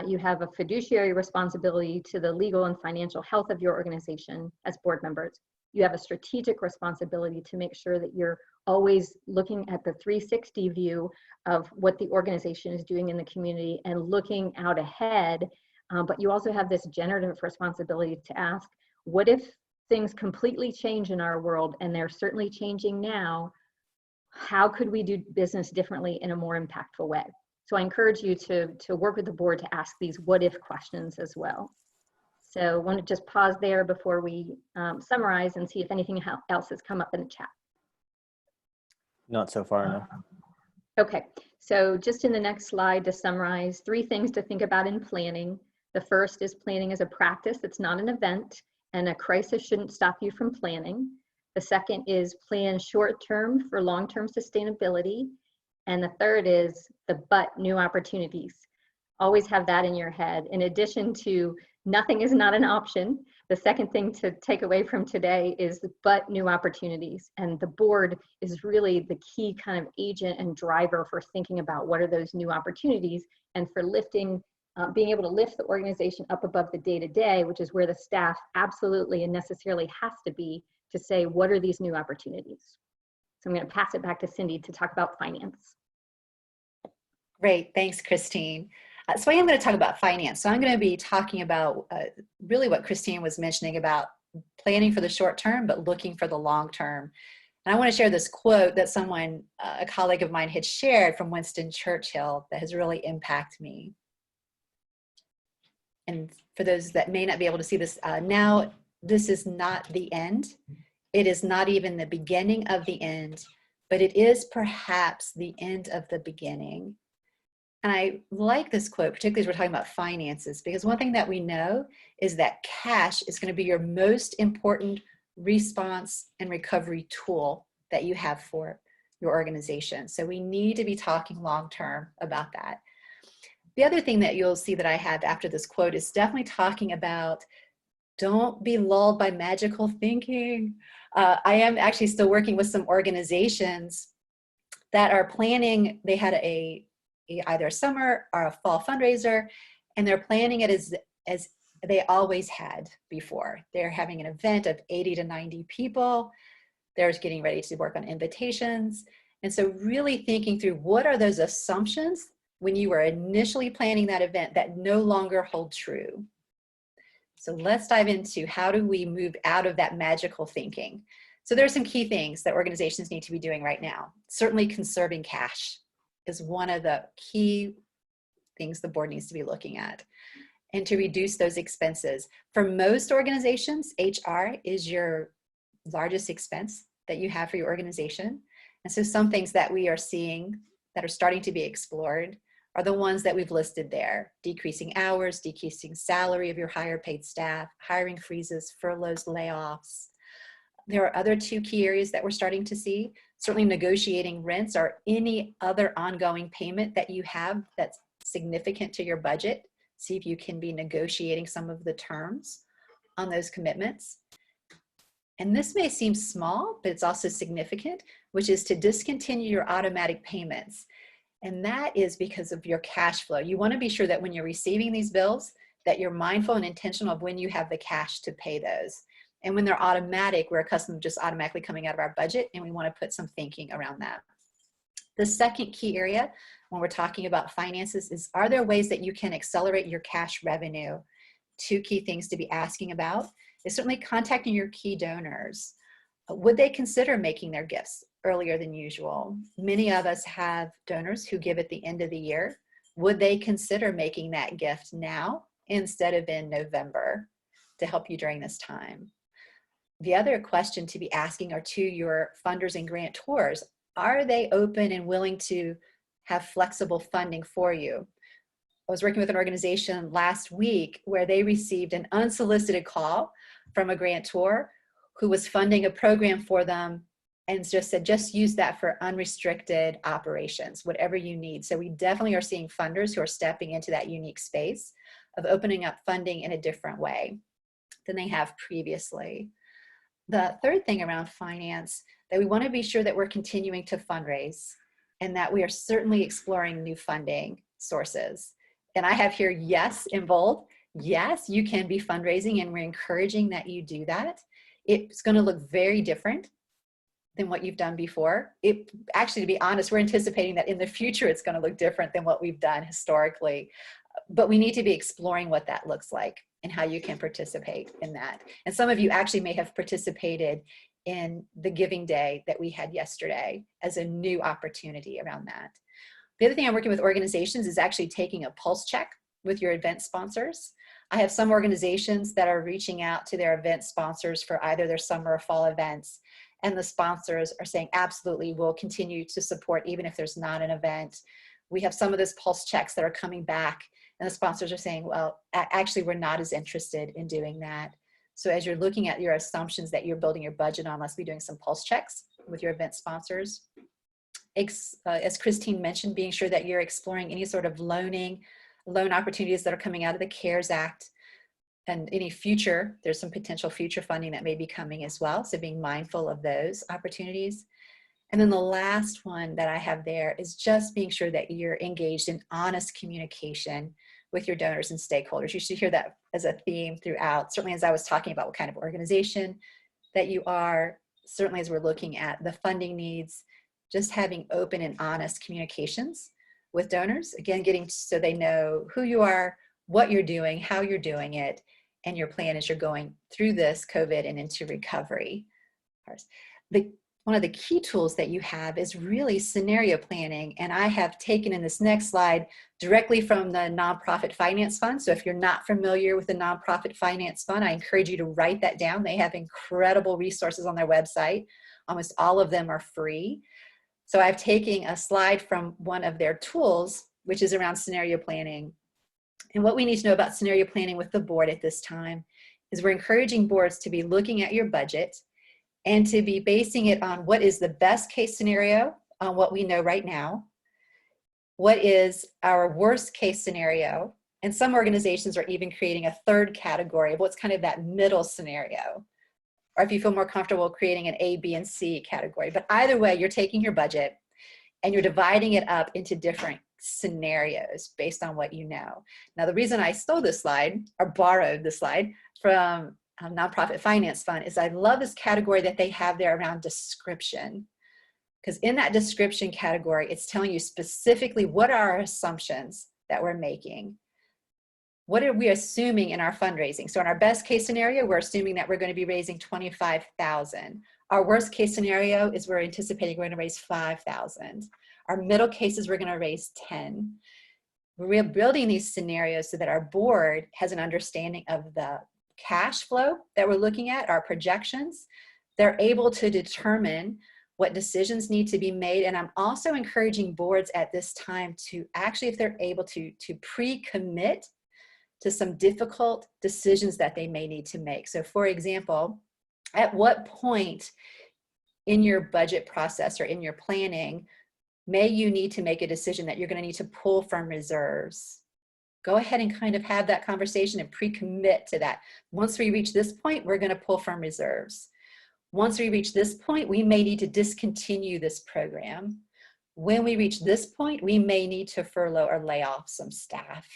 You have a fiduciary responsibility to the legal and financial health of your organization as board members. You have a strategic responsibility to make sure that you're always looking at the 360 view of what the organization is doing in the community and looking out ahead. But you also have this generative responsibility to ask, what if things completely change in our world, and they're certainly changing now? How could we do business differently in a more impactful way? So I encourage you to work with the board to ask these what if questions as well. So I want to just pause there before we summarize and see if anything else has come up in the chat. Not so far, no. Okay, so just in the next slide to summarize, 3 things to think about in planning. The first is planning as a practice. It's not an event, and a crisis shouldn't stop you from planning. The second is plan short-term for long-term sustainability. And the third is the new opportunities. Always have that in your head. In addition to nothing is not an option, the second thing to take away from today is new opportunities. And the board is really the key kind of agent and driver for thinking about what are those new opportunities, and for lifting, being able to lift the organization up above the day-to-day, which is where the staff absolutely and necessarily has to be, to say, what are these new opportunities? So I'm going to pass it back to Cindy to talk about finance. Great, thanks, Christine. So I am going to talk about finance. So I'm going to be talking about really what Christine was mentioning about planning for the short term, but looking for the long term. And I want to share this quote that someone, a colleague of mine, had shared from Winston Churchill that has really impacted me. And for those that may not be able to see this now, this is not the end. It is not even the beginning of the end, but it is perhaps the end of the beginning. And I like this quote, particularly as we're talking about finances, because one thing that we know is that cash is going to be your most important response and recovery tool that you have for your organization. So we need to be talking long-term about that. The other thing that you'll see that I have after this quote is definitely talking about don't be lulled by magical thinking. I am actually still working with some organizations that are planning. They had either a summer or a fall fundraiser, and they're planning it as they always had before. They're having an event of 80 to 90 people. They're getting ready to work on invitations. And so really thinking through what are those assumptions when you were initially planning that event that no longer hold true. So let's dive into how do we move out of that magical thinking. So there are some key things that organizations need to be doing right now. Certainly conserving cash is one of the key things the board needs to be looking at, and to reduce those expenses. For most organizations, HR is your largest expense that you have for your organization. And so some things that we are seeing that are starting to be explored are the ones that we've listed there: decreasing hours, decreasing salary of your higher paid staff, hiring freezes, furloughs, layoffs. There are other two key areas that we're starting to see. Certainly negotiating rents or any other ongoing payment that you have that's significant to your budget. See if you can be negotiating some of the terms on those commitments. And this may seem small, but it's also significant, which is to discontinue your automatic payments. And that is because of your cash flow. You want to be sure that when you're receiving these bills, that you're mindful and intentional of when you have the cash to pay those. And when they're automatic, we're accustomed to just automatically coming out of our budget, and we want to put some thinking around that. The second key area when we're talking about finances is, are there ways that you can accelerate your cash revenue? Two key things to be asking about is certainly contacting your key donors. Would they consider making their gifts earlier than usual? Many of us have donors who give at the end of the year. Would they consider making that gift now instead of in November to help you during this time? The other question to be asking are to your funders and grantors. Are they open and willing to have flexible funding for you? I was working with an organization last week where they received an unsolicited call from a grantor who was funding a program for them and just said, just use that for unrestricted operations, whatever you need. So we definitely are seeing funders who are stepping into that unique space of opening up funding in a different way than they have previously. The third thing around finance, that we want to be sure that we're continuing to fundraise and that we are certainly exploring new funding sources. And I have here, yes, in bold, yes, you can be fundraising, and we're encouraging that you do that. It's going to look very different than what you've done before. Actually, to be honest, we're anticipating that in the future, it's going to look different than what we've done historically. But we need to be exploring what that looks like and how you can participate in that. And some of you actually may have participated in the giving day that we had yesterday as a new opportunity around that. The other thing I'm working with organizations is actually taking a pulse check with your event sponsors. I have some organizations that are reaching out to their event sponsors for either their summer or fall events, and the sponsors are saying, absolutely, we'll continue to support even if there's not an event. We have some of those pulse checks that are coming back, and the sponsors are saying, well, actually, we're not as interested in doing that. So as you're looking at your assumptions that you're building your budget on, let's be doing some pulse checks with your event sponsors. As Christine mentioned, being sure that you're exploring any sort of loan opportunities that are coming out of the CARES Act, and any future, there's some potential future funding that may be coming as well. So being mindful of those opportunities. And then the last one that I have there is just being sure that you're engaged in honest communication with your donors and stakeholders. You should hear that as a theme throughout, certainly as I was talking about what kind of organization that you are, certainly as we're looking at the funding needs, just having open and honest communications with donors, again, getting so they know who you are, what you're doing, how you're doing it, and your plan as you're going through this COVID and into recovery. The one of the key tools that you have is really scenario planning. And I have taken in this next slide directly from the Nonprofit Finance Fund. So if you're not familiar with the Nonprofit Finance Fund, I encourage you to write that down. They have incredible resources on their website. Almost all of them are free. So I've taken a slide from one of their tools, which is around scenario planning. And what we need to know about scenario planning with the board at this time is we're encouraging boards to be looking at your budget and to be basing it on what is the best case scenario on what we know right now, what is our worst case scenario, and some organizations are even creating a third category of what's kind of that middle scenario, or if you feel more comfortable creating an A, B, and C category. But either way, you're taking your budget and you're dividing it up into different scenarios based on what you know. Now, the reason I stole this slide, or borrowed this slide from Nonprofit Finance Fund, is I love this category that they have there around description. Because in that description category, it's telling you specifically what are our assumptions that we're making. What are we assuming in our fundraising? So in our best case scenario, we're assuming that we're going to be raising $25,000. Our worst case scenario is we're anticipating we're going to raise $5,000. Our middle case is we're going to raise $10,000. We're building these scenarios so that our board has an understanding of the cash flow that we're looking at, our projections. They're able to determine what decisions need to be made. And I'm also encouraging boards at this time to actually, if they're able to pre-commit to some difficult decisions that they may need to make. So for example, at what point in your budget process or in your planning may you need to make a decision that you're going to need to pull from reserves? Go ahead and kind of have that conversation and pre-commit to that. Once we reach this point, we're going to pull from reserves. Once we reach this point, we may need to discontinue this program. When we reach this point, we may need to furlough or lay off some staff.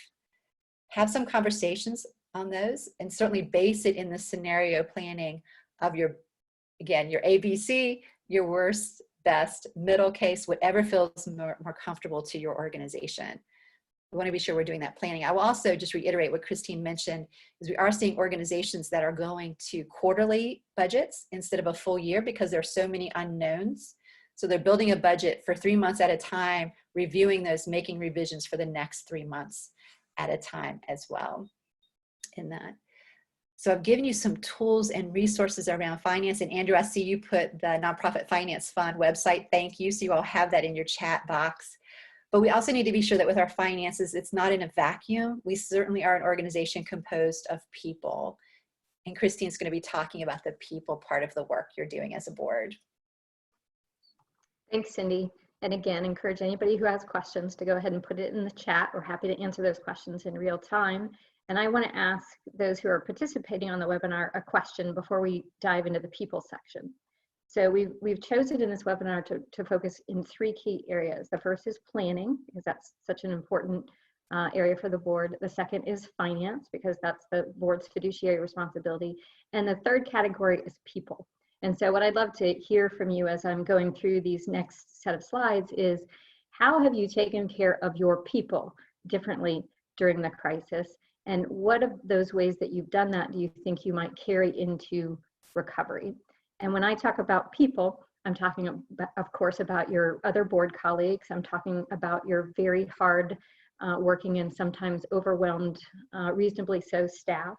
Have some conversations on those and certainly base it in the scenario planning of your, again, your ABC, your worst, best, middle case, whatever feels more comfortable to your organization. We want to be sure we're doing that planning. I will also just reiterate what Christine mentioned, is we are seeing organizations that are going to quarterly budgets instead of a full year because there are so many unknowns. So they're building a budget for 3 months at a time, reviewing those, making revisions for the next 3 months at a time as well in that. So I've given you some tools and resources around finance. And Andrew, I see you put the Nonprofit Finance Fund website. Thank you. So you all have that in your chat box. But we also need to be sure that with our finances, it's not in a vacuum. We certainly are an organization composed of people. And Christine's going to be talking about the people part of the work you're doing as a board. Thanks, Cindy. And again, encourage anybody who has questions to go ahead and put it in the chat. We're happy to answer those questions in real time. And I want to ask those who are participating on the webinar a question before we dive into the people section. So we've chosen in this webinar to focus in 3 key areas. The first is planning, because that's such an important area for the board. The second is finance, because that's the board's fiduciary responsibility. And the third category is people. And so what I'd love to hear from you as I'm going through these next set of slides is, how have you taken care of your people differently during the crisis? And what of those ways that you've done that do you think you might carry into recovery? And when I talk about people, I'm talking, of course, about your other board colleagues. I'm talking about your very hard working and sometimes overwhelmed, reasonably so, staff.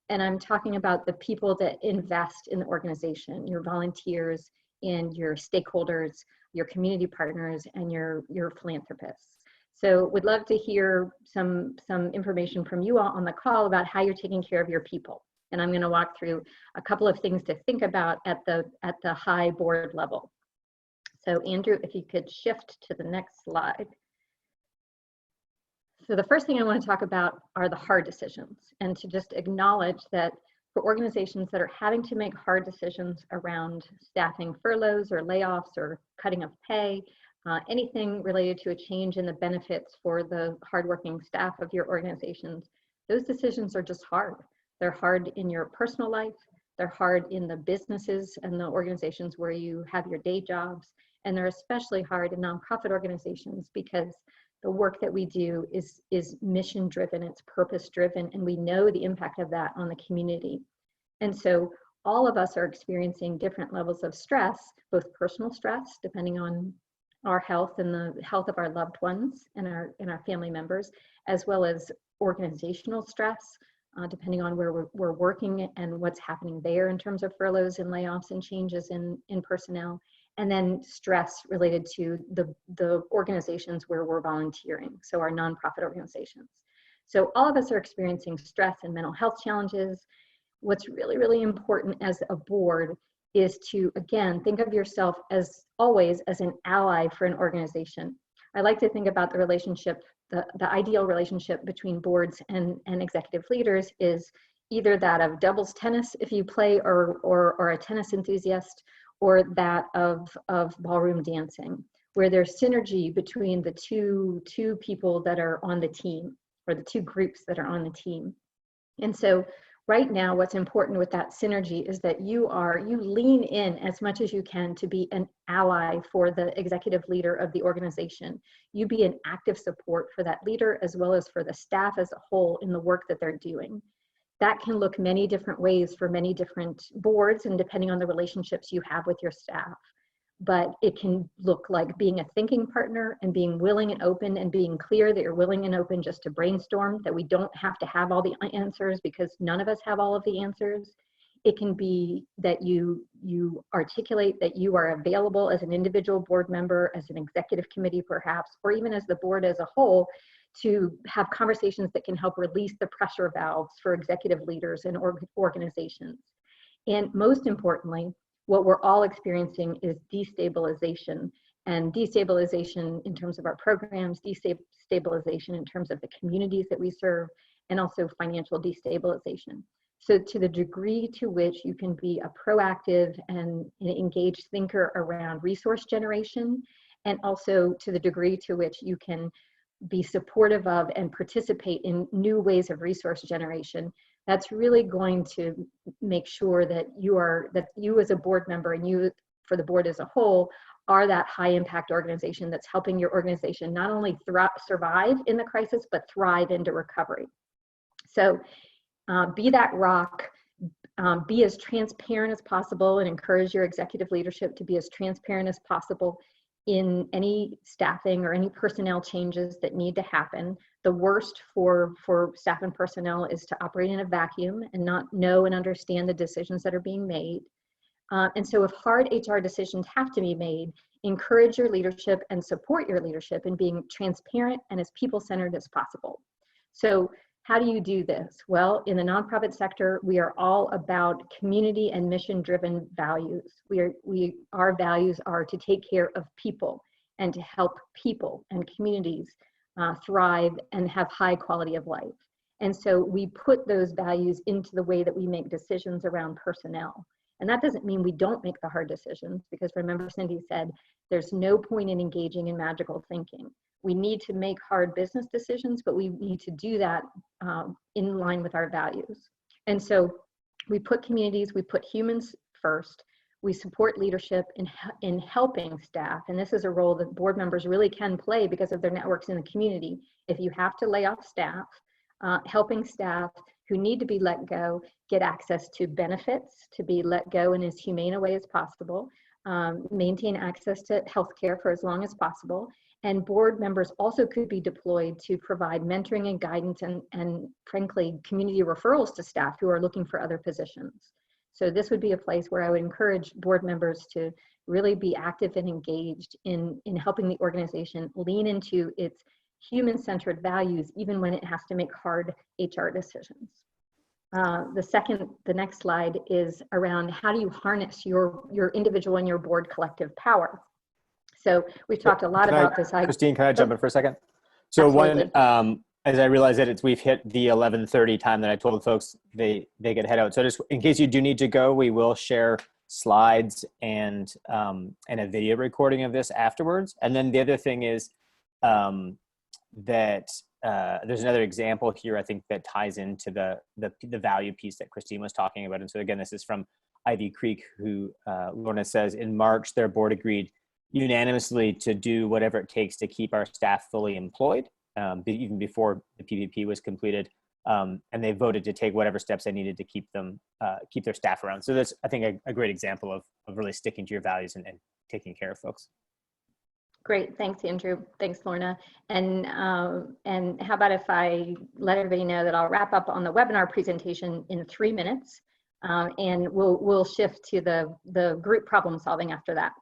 And I'm talking about the people that invest in the organization, your volunteers and your stakeholders, your community partners, and your philanthropists. So would love to hear some information from you all on the call about how you're taking care of your people. And I'm going to walk through a couple of things to think about at the high board level. So Andrew, if you could shift to the next slide. So the first thing I want to talk about are the hard decisions, and to just acknowledge that for organizations that are having to make hard decisions around staffing furloughs or layoffs or cutting of pay, anything related to a change in the benefits for the hardworking staff of your organizations, those decisions are just hard. They're hard in your personal life, they're hard in the businesses and the organizations where you have your day jobs, and they're especially hard in nonprofit organizations because the work that we do is mission driven, it's purpose driven, and we know the impact of that on the community. And so all of us are experiencing different levels of stress, both personal stress, depending on our health and the health of our loved ones and our family members, as well as organizational stress, depending on where we're working and what's happening there in terms of furloughs and layoffs and changes in personnel, and then stress related to the organizations where we're volunteering, so our nonprofit organizations. So all of us are experiencing stress and mental health challenges. What's really, really important as a board is to, again, think of yourself as always as an ally for an organization. I like to think about the relationship, the ideal relationship between boards and executive leaders is either that of doubles tennis if you play or a tennis enthusiast, or that of ballroom dancing, where there's synergy between the two people that are on the team, or the two groups that are on the team. And so right now, what's important with that synergy is that you lean in as much as you can to be an ally for the executive leader of the organization. You be an active support for that leader as well as for the staff as a whole in the work that they're doing. That can look many different ways for many different boards and depending on the relationships you have with your staff. But it can look like being a thinking partner and being willing and open and being clear that you're willing and open just to brainstorm, that we don't have to have all the answers because none of us have all of the answers. It can be that you articulate that you are available as an individual board member, as an executive committee perhaps, or even as the board as a whole, to have conversations that can help release the pressure valves for executive leaders and organizations. And most importantly, what we're all experiencing is destabilization, and destabilization in terms of our programs, destabilization in terms of the communities that we serve, and also financial destabilization. So to the degree to which you can be a proactive and engaged thinker around resource generation, and also to the degree to which you can be supportive of and participate in new ways of resource generation, that's really going to make sure that you as a board member and you for the board as a whole are that high impact organization that's helping your organization not only survive in the crisis, but thrive into recovery. So be that rock, be as transparent as possible, and encourage your executive leadership to be as transparent as possible in any staffing or any personnel changes that need to happen. The worst for staff and personnel is to operate in a vacuum and not know and understand the decisions that are being made. And so if hard HR decisions have to be made, encourage your leadership and support your leadership in being transparent and as people-centered as possible. So how do you do this? Well, in the nonprofit sector, we are all about community and mission-driven values. Our values are to take care of people and to help people and communities thrive and have high quality of life. And so we put those values into the way that we make decisions around personnel. And that doesn't mean we don't make the hard decisions, because remember Cindy said, there's no point in engaging in magical thinking. We need to make hard business decisions, but we need to do that in line with our values. And so we put communities, we put humans first. We support leadership in helping staff. And this is a role that board members really can play because of their networks in the community. If you have to lay off staff, helping staff who need to be let go get access to benefits, to be let go in as humane a way as possible, maintain access to healthcare for as long as possible. And board members also could be deployed to provide mentoring and guidance and frankly, community referrals to staff who are looking for other positions. So this would be a place where I would encourage board members to really be active and engaged in helping the organization lean into its human-centered values, even when it has to make hard HR decisions. The next slide is around how do you harness your individual and your board collective power. So we've talked a lot about this. Christine, can I jump in for a second? So absolutely. As I realize that we've hit the 11:30 time that I told folks they could head out. So just in case you do need to go, we will share slides and a video recording of this afterwards. And then the other thing is that there's another example here, I think, that ties into the value piece that Christine was talking about. And so again, this is from Ivy Creek, who Lorna says, in March, their board agreed unanimously to do whatever it takes to keep our staff fully employed, even before the PPP was completed. and they voted to take whatever steps they needed to keep their staff around. So that's, I think, a great example of really sticking to your values and taking care of folks. Great, thanks, Andrew. Thanks, Lorna. And how about if I let everybody know that I'll wrap up on the webinar presentation in 3 minutes, and we'll shift to the group problem solving after that.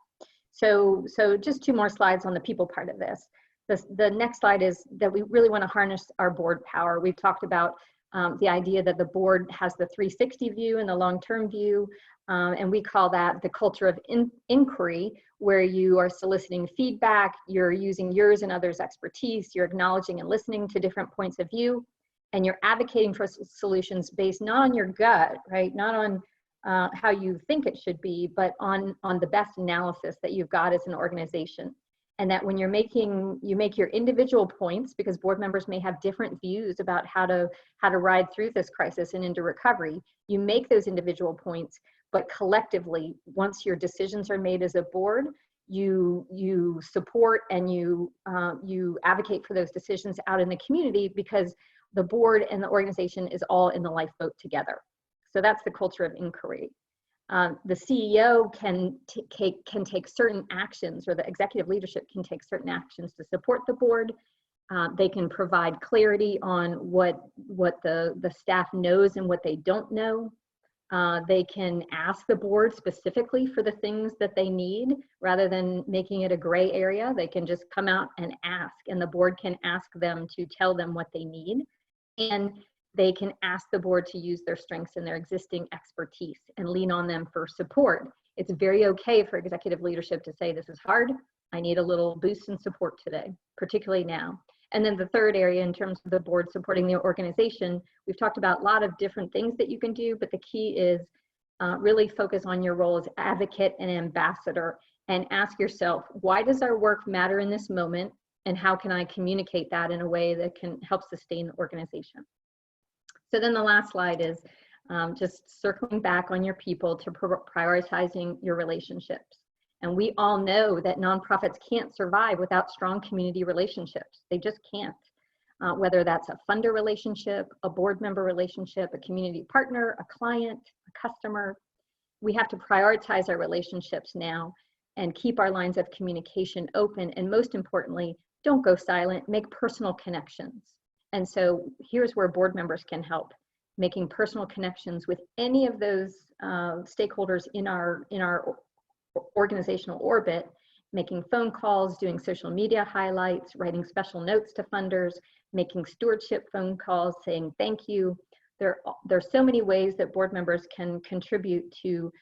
So just 2 more slides on the people part of this. The next slide is that we really want to harness our board power. We've talked about the idea that the board has the 360 view and the long-term view, and we call that the culture of inquiry, where you are soliciting feedback, you're using yours and others' expertise, you're acknowledging and listening to different points of view, and you're advocating for solutions based not on your gut, right? Not on how you think it should be, but on the best analysis that you've got as an organization. And that when you make your individual points, because board members may have different views about how to ride through this crisis and into recovery, you make those individual points, but collectively, once your decisions are made as a board, you support and you advocate for those decisions out in the community, because the board and the organization is all in the lifeboat together. So that's the culture of inquiry. The CEO can take certain actions, or the executive leadership can take certain actions to support the board. They can provide clarity on what the staff knows and what they don't know. They can ask the board specifically for the things that they need, rather than making it a gray area. They can just come out and ask, and the board can ask them to tell them what they need. And they can ask the board to use their strengths and their existing expertise and lean on them for support. It's very okay for executive leadership to say, this is hard, I need a little boost in support today, particularly now. And then the third area, in terms of the board supporting the organization, we've talked about a lot of different things that you can do, but the key is really focus on your role as advocate and ambassador, and ask yourself, why does our work matter in this moment? And how can I communicate that in a way that can help sustain the organization? So then the last slide is just circling back on your people to prioritizing your relationships. And we all know that nonprofits can't survive without strong community relationships. They just can't. Whether that's a funder relationship, a board member relationship, a community partner, a client, a customer. We have to prioritize our relationships now and keep our lines of communication open. And most importantly, don't go silent, make personal connections. And so here's where board members can help, making personal connections with any of those stakeholders in our organizational orbit, making phone calls, doing social media highlights, writing special notes to funders, making stewardship phone calls, saying thank you. There's so many ways that board members can contribute to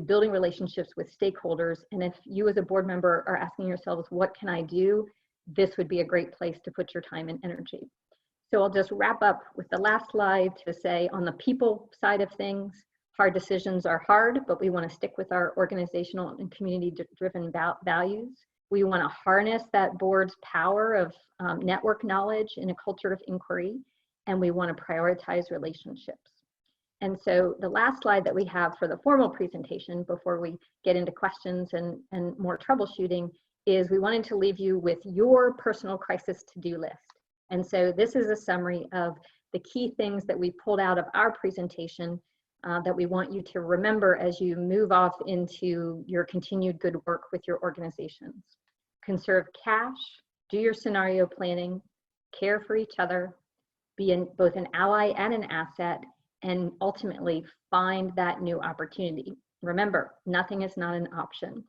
building relationships with stakeholders. And if you as a board member are asking yourselves, what can I do? This would be a great place to put your time and energy. So I'll just wrap up with the last slide to say, on the people side of things, hard decisions are hard, but we want to stick with our organizational and community-driven values. We want to harness that board's power of network knowledge in a culture of inquiry, and we want to prioritize relationships. And so the last slide that we have for the formal presentation before we get into questions and more troubleshooting is we wanted to leave you with your personal crisis to-do list. And so this is a summary of the key things that we pulled out of our presentation that we want you to remember as you move off into your continued good work with your organizations. Conserve cash, do your scenario planning, care for each other, be both an ally and an asset, and ultimately find that new opportunity. Remember, nothing is not an option.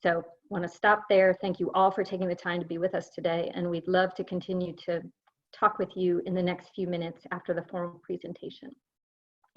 So want to stop there. Thank you all for taking the time to be with us today, and we'd love to continue to talk with you in the next few minutes after the formal presentation.